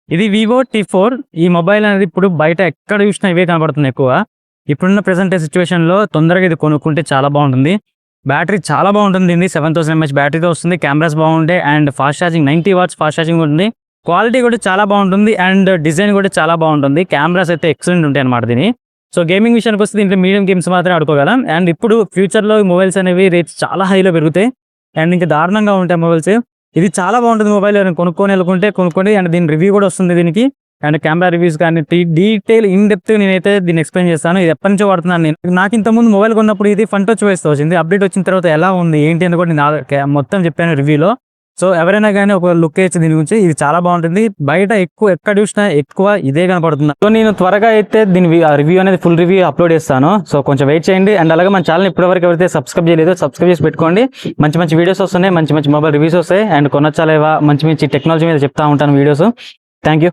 ఇది Vivo T4 ఈ mobile అనేది ఇప్పుడు బయట ఎక్కడ చూసినా ఇవే కనబడుతున్నాయి ఎక్కువ. ఇప్పుడున్న ప్రెజెంట్ సిట్యుయేషన్‌లో తొందరగా ఇది కొనుక్కుంటే చాలా బాగుంటుంది. బ్యాటరీ చాలా బాగుంటుంది. దీనిది 7000 mAh బ్యాటరీతో వస్తుంది. కెమెరాస్ బాగుంటాయి and fast charging 90 watts fast charging ఉంటుంది. క్వాలిటీ కూడా చాలా బాగుంటుంది అండ్ డిజైన్ కూడా చాలా బాగుంటుంది. కెమెరాస్ అయితే ఎక్సలెంట్ ఉంటాయి అన్నమాట దీని. సో గేమింగ్ విషయానికి వస్తే దీంట్లో మీడియం గేమ్స్ మాత్రమే ఆడుకోగలం. అండ్ ఇప్పుడు ఫ్యూచర్‌లో మొబైల్స్ అనేవి రేట్స్ చాలా హైలో పెరుగుతాయి. అండ్ ఇంకా దారుణంగా ఉంటాయి మొబైల్స్. ఇది చాలా బాగుంటుంది మొబైల్. ఎవరైనా కొనుక్కోండి అండ్ దీని రివ్యూ కూడా వస్తుంది దీనికి. అండ్ కెమెరా రివ్యూస్ కానీ డీటెయిల్ ఇన్ డెప్త్ నేనైతే దీన్ని ఎక్స్ప్లెయిన్ చేస్తాను. ఇది ఎప్పటి నుంచో వాడుతున్నాను నేను. నాకు ఇంతకుముందు మొబైల్ కొన్నప్పుడు ఇది ఫ్రంట్ టచ్ వాయిస్‌తో వచ్చింది. అప్డేట్ వచ్చిన తర్వాత ఎలా ఉంది ఏంటి అని కూడా నేను మొత్తం చెప్పాను రివ్యూలో. సో ఎవరైనా కానీ ఒక లుక్ వేయచ్చు దీని గురించి. ఇది చాలా బాగుంటుంది. బయట ఎక్కడ చూసినా ఎక్కువ ఇదే కనపడుతుంది. సో నేను త్వరగా అయితే దీని రివ్యూ అనేది ఫుల్ రివ్యూ అప్లోడ్ చేస్తాను. సో కొంచెం వెయిట్ చేయండి. అండ్ అలాగే మన ఛానల్ ఇప్పటివరకు ఎవరైతే సబ్స్క్రైబ్ చేయలేదో సబ్స్క్రైబ్ చేసి పెట్టుకోండి. మంచి మంచి వీడియోస్ వస్తున్నాయి, మంచి మంచి మొబైల్ రివ్యూస్ వస్తాయి అండ్ కొనొచ్చా లేవా మంచి మంచి టెక్నాలజీ మీద చెప్తా ఉంటాను వీడియోస్. Thank you.